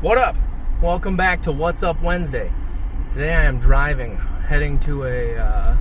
What up? Welcome back to What's Up Wednesday. Today I am driving, heading to a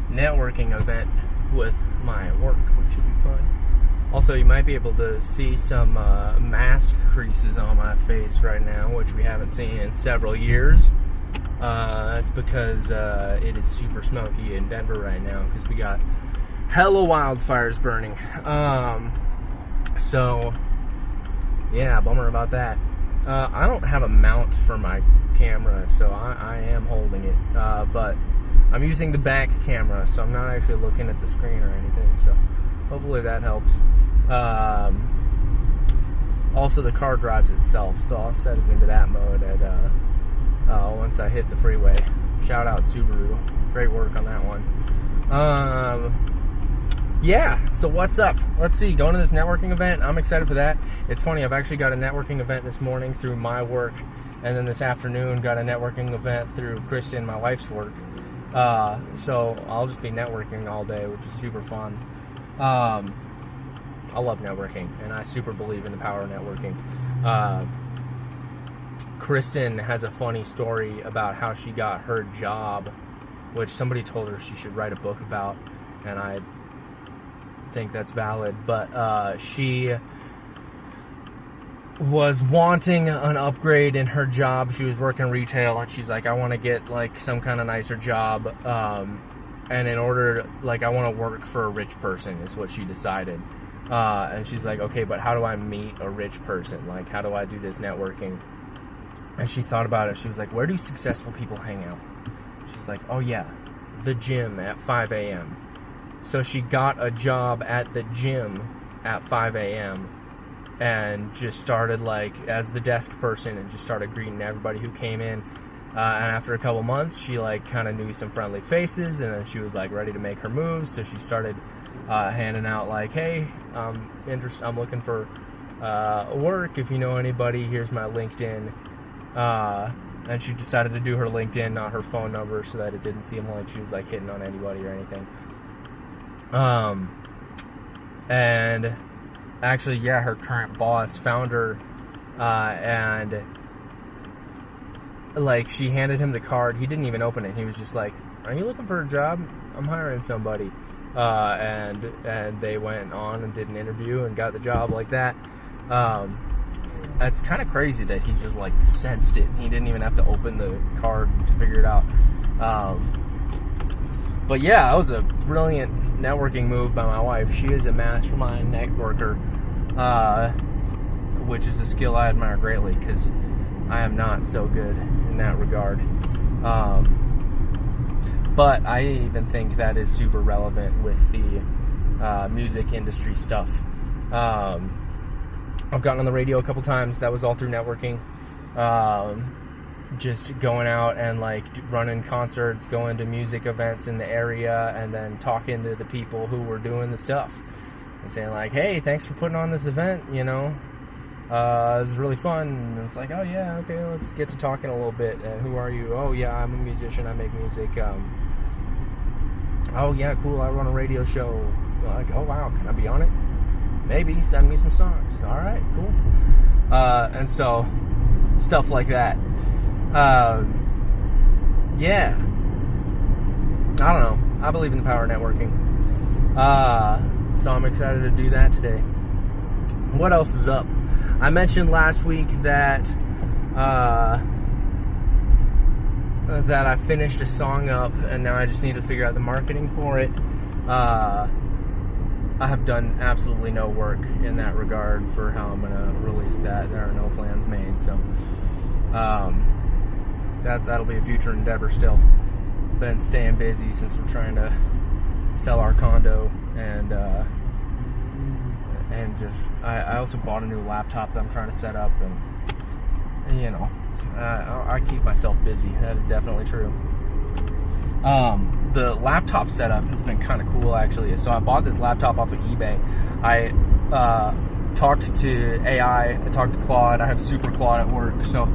networking event with my work, which should be fun. Also, you might be able to see some mask creases on my face right now, which we haven't seen in several years. That's because it is super smoky in Denver right now because we got hella wildfires burning. So, yeah, bummer about that. I don't have a mount for my camera, so I am holding it, but I'm using the back camera, so I'm not actually looking at the screen or anything, so hopefully that helps. Also, the car drives itself, so I'll set it into that mode once I hit the freeway. Shout out Subaru, great work on that one. Yeah, so what's up? Let's see, going to this networking event, I'm excited for that. It's funny, I've actually got a networking event this morning through my work, and then this afternoon got a networking event through Kristen, my wife's work. So I'll just be networking all day, which is super fun. I love networking, and I super believe in the power of networking. Kristen has a funny story about how she got her job, which somebody told her she should write a book about, and I think that's valid, but she was wanting an upgrade in her job. She was working retail, and she's like, I want to get like some kind of nicer job, and in order, like, I want to work for a rich person is what she decided. And she's like, okay, but how do I meet a rich person? Like, how do I do this networking? And she thought about it. She was like, where do successful people hang out? She's like, oh yeah, the gym at 5 a.m. So she got a job at the gym at 5 a.m. and just started, like, as the desk person, and just started greeting everybody who came in. And after a couple months, she, like, kind of knew some friendly faces, and then she was, like, ready to make her moves. So she started handing out, like, hey, I'm looking for work. If you know anybody, here's my LinkedIn. And she decided to do her LinkedIn, not her phone number, so that it didn't seem like she was, like, hitting on anybody or anything. And actually, yeah, her current boss found her, and, like, she handed him the card. He didn't even open it. He was just like, are you looking for a job? I'm hiring somebody. And they went on and did an interview and got the job like that. It's kind of crazy that he just, like, sensed it. He didn't even have to open the card to figure it out. But yeah, that was a brilliant networking move by my wife. She is a mastermind networker, which is a skill I admire greatly because I am not so good in that regard. But I even think that is super relevant with the music industry stuff. I've gotten on the radio a couple times. That was all through networking. Just going out and, like, running concerts, going to music events in the area, and then talking to the people who were doing the stuff and saying, like, hey, thanks for putting on this event, you know, it was really fun. And it's like, oh yeah, okay, let's get to talking a little bit. And who are you? Oh yeah, I'm a musician, I make music. Oh yeah, cool, I run a radio show. Like, oh wow, can I be on it? Maybe, send me some songs. All right, cool. And so stuff like that. Yeah, I don't know. I believe in the power of networking. So I'm excited to do that today. What else is up? I mentioned last week that that I finished a song up, and now I just need to figure out the marketing for it. I have done absolutely no work in that regard for how I'm gonna release that. There are no plans made, so that'll be a future endeavor still. Been staying busy since we're trying to sell our condo, and just I also bought a new laptop that I'm trying to set up, and you know, I keep myself busy. That is definitely true. The laptop setup has been kind of cool, actually. So I bought this laptop off of eBay. I talked to AI, I talked to Claude. I have Super Claude at work, so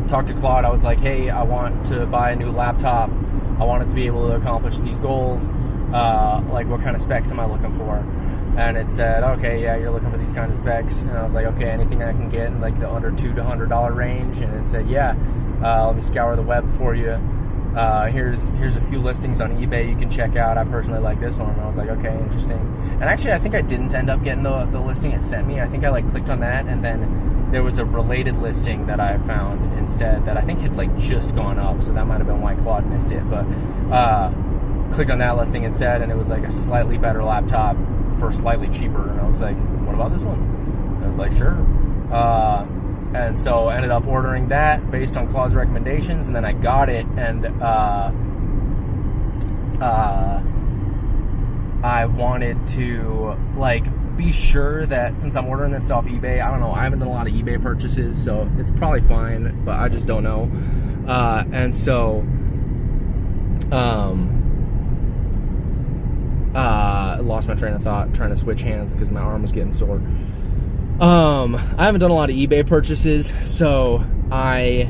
talked to Claude. I was like, hey, I want to buy a new laptop. I want it to be able to accomplish these goals. Like, what kind of specs am I looking for? and it said, okay, yeah, you're looking for these kind of specs, and I was like, okay, anything I can get in like the under $200 to $100 range, and it said, yeah, let me scour the web for you. Here's a few listings on eBay you can check out. I personally like this one. And I was like, okay, interesting. And actually, I think I didn't end up getting the listing it sent me. I think I like clicked on that, and then there was a related listing that I found instead that I think had like just gone up, so that might have been why Claude missed it. But clicked on that listing instead, and it was like a slightly better laptop for slightly cheaper. And I was like, what about this one? And I was like, sure. And so I ended up ordering that based on Claude's recommendations, and then I got it, and I wanted to like be sure that since I'm ordering this off eBay, I don't know, I haven't done a lot of eBay purchases, so it's probably fine, but I just don't know. And so I lost my train of thought trying to switch hands because my arm was getting sore. I haven't done a lot of eBay purchases, so I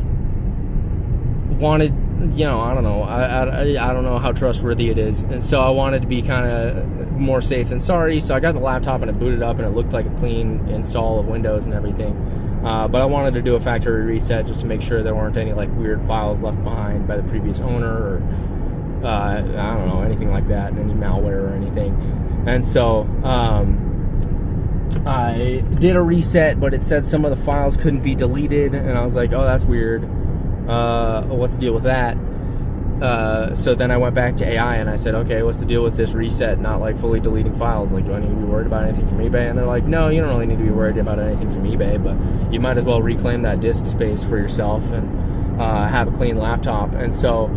wanted, you know, I don't know, I don't know how trustworthy it is, and so I wanted to be kind of more safe than sorry. So I got the laptop and it booted up and it looked like a clean install of Windows and everything, but I wanted to do a factory reset just to make sure there weren't any like weird files left behind by the previous owner, or I don't know, anything like that, any malware or anything. And so I did a reset, but it said some of the files couldn't be deleted, and I was like, oh, that's weird. What's the deal with that? So then I went back to AI and I said, okay, what's the deal with this reset not like fully deleting files? Like, do I need to be worried about anything from eBay? And they're like, no, you don't really need to be worried about anything from eBay, but you might as well reclaim that disk space for yourself and have a clean laptop. And so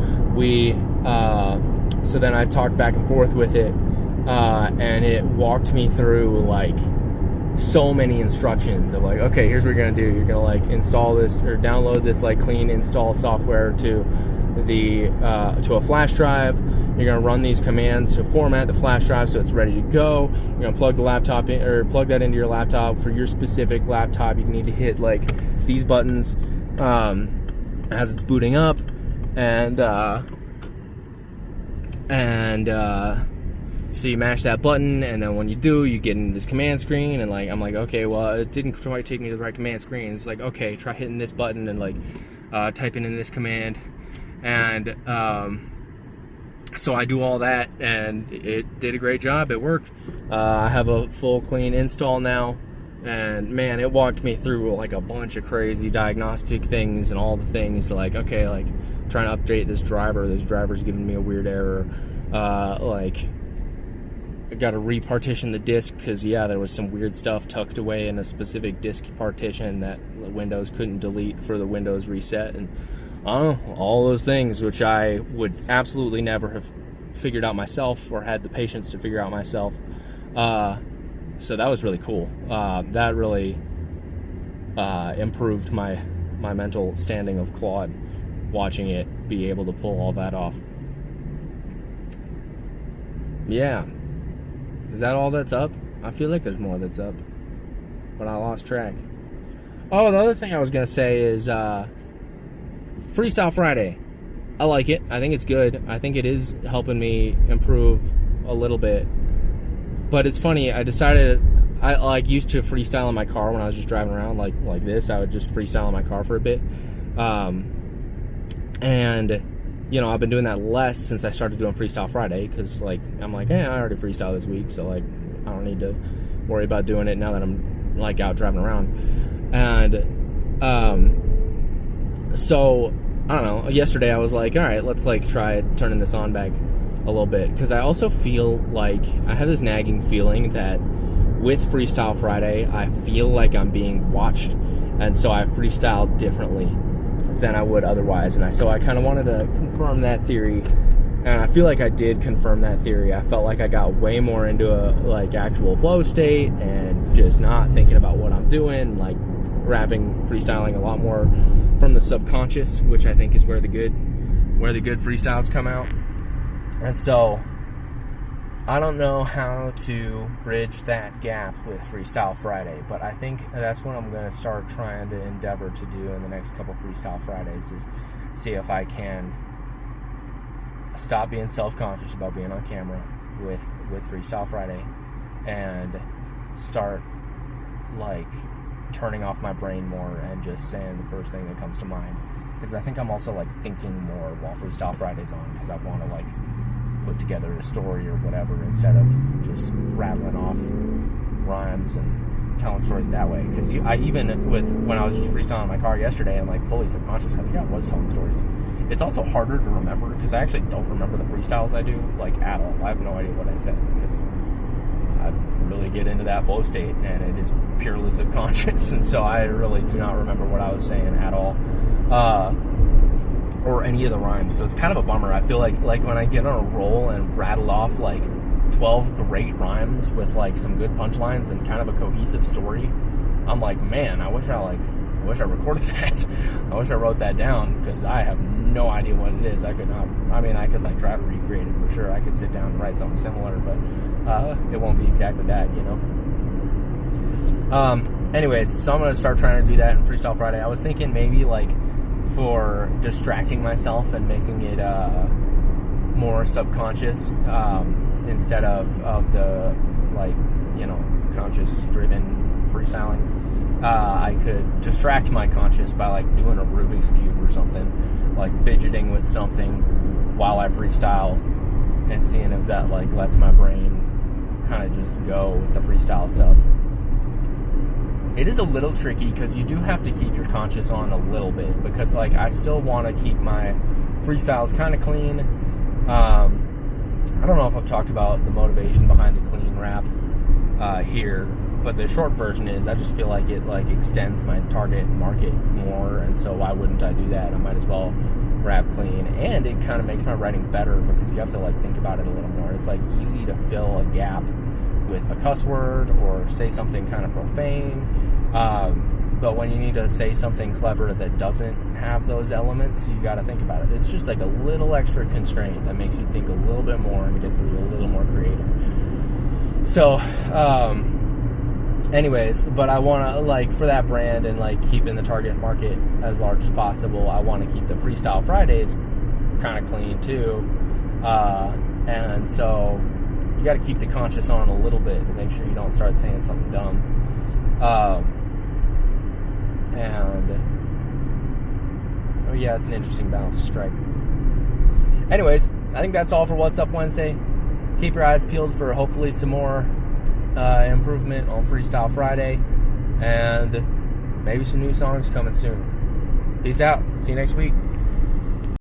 so then I talked back and forth with it, and it walked me through like so many instructions of like, okay, here's what you're gonna do. You're gonna like install this or download this like clean install software to a flash drive. You're gonna run these commands to format the flash drive so it's ready to go. You're gonna plug the laptop in, or plug that into your laptop. For your specific laptop, you need to hit like these buttons as it's booting up, and so you mash that button, and then when you do, you get into this command screen, and like I'm like, okay, well, it didn't quite take me to the right command screen. It's like, okay, try hitting this button and like typing in this command, and so I do all that, and it did a great job. It worked. I have a full clean install now, and man, it walked me through like a bunch of crazy diagnostic things and all the things, like, okay, like trying to update this driver's giving me a weird error, like I got to repartition the disk because, yeah, there was some weird stuff tucked away in a specific disk partition that Windows couldn't delete for the Windows reset, and I don't know, all those things which I would absolutely never have figured out myself or had the patience to figure out myself. So that was really cool. That really improved my mental standing of Claude, watching it be able to pull all that off. Yeah. Is that all that's up? I feel like there's more that's up, but I lost track. Oh, the other thing I was going to say is Freestyle Friday. I like it. I think it's good. I think it is helping me improve a little bit. But it's funny, I decided, I like used to freestyle in my car when I was just driving around like this. I would just freestyle in my car for a bit. And you know, I've been doing that less since I started doing Freestyle Friday, because like I'm like, I already freestyle this week, so like I don't need to worry about doing it now that I'm like out driving around. And so I don't know, yesterday I was like, all right, let's like try turning this on back a little bit, because I also feel like I have this nagging feeling that with Freestyle Friday I feel like I'm being watched, and so I freestyle differently than I would otherwise. And so I kind of wanted to confirm that theory, and I feel like I did confirm that theory. I felt like I got way more into a like actual flow state and just not thinking about what I'm doing, like rapping, freestyling a lot more from the subconscious, which I think is where the good freestyles come out. And so I don't know how to bridge that gap with Freestyle Friday, but I think that's what I'm going to start trying to endeavor to do in the next couple Freestyle Fridays, is see if I can stop being self-conscious about being on camera with Freestyle Friday, and start like turning off my brain more and just saying the first thing that comes to mind, because I think I'm also like thinking more while Freestyle Friday's on, because I want to like put together a story or whatever instead of just rattling off rhymes and telling stories that way. Because I even with when I was just freestyling in my car yesterday and like fully subconscious, I think I was telling stories. It's also harder to remember because I actually don't remember the freestyles I do like at all. I have no idea what I said because I really get into that flow state and it is purely subconscious, and so I really do not remember what I was saying at all, or any of the rhymes. So it's kind of a bummer. I feel like when I get on a roll and rattle off like 12 great rhymes with like some good punchlines and kind of a cohesive story, I'm like, man, I wish I recorded that. I wish I wrote that down, because I have no idea what it is. I could like try to recreate it for sure. I could sit down and write something similar, but it won't be exactly that, you know. Anyways, so I'm gonna start trying to do that in Freestyle Friday. I was thinking maybe like for distracting myself and making it more subconscious, instead of the like, you know, conscious driven freestyling. I could distract my conscious by like doing a Rubik's Cube or something, like fidgeting with something while I freestyle and seeing if that like lets my brain kind of just go with the freestyle stuff. It is a little tricky because you do have to keep your conscious on a little bit, because like I still want to keep my freestyles kind of clean. I don't know if I've talked about the motivation behind the clean rap here, but the short version is I just feel like it like extends my target market more, and so why wouldn't I do that? I might as well rap clean, and it kind of makes my writing better because you have to like think about it a little more. It's like easy to fill a gap with a cuss word or say something kind of profane, but when you need to say something clever that doesn't have those elements, you got to think about it. It's just like a little extra constraint that makes you think a little bit more and gets you a little more creative. So anyways, but I want to, like, for that brand and like keeping the target market as large as possible, I want to keep the Freestyle Fridays kind of clean too, and so you got to keep the conscious on a little bit and make sure you don't start saying something dumb. And yeah, it's an interesting balance to strike. Anyways, I think that's all for What's Up Wednesday. Keep your eyes peeled for hopefully some more improvement on Freestyle Friday, and maybe some new songs coming soon. Peace out. See you next week.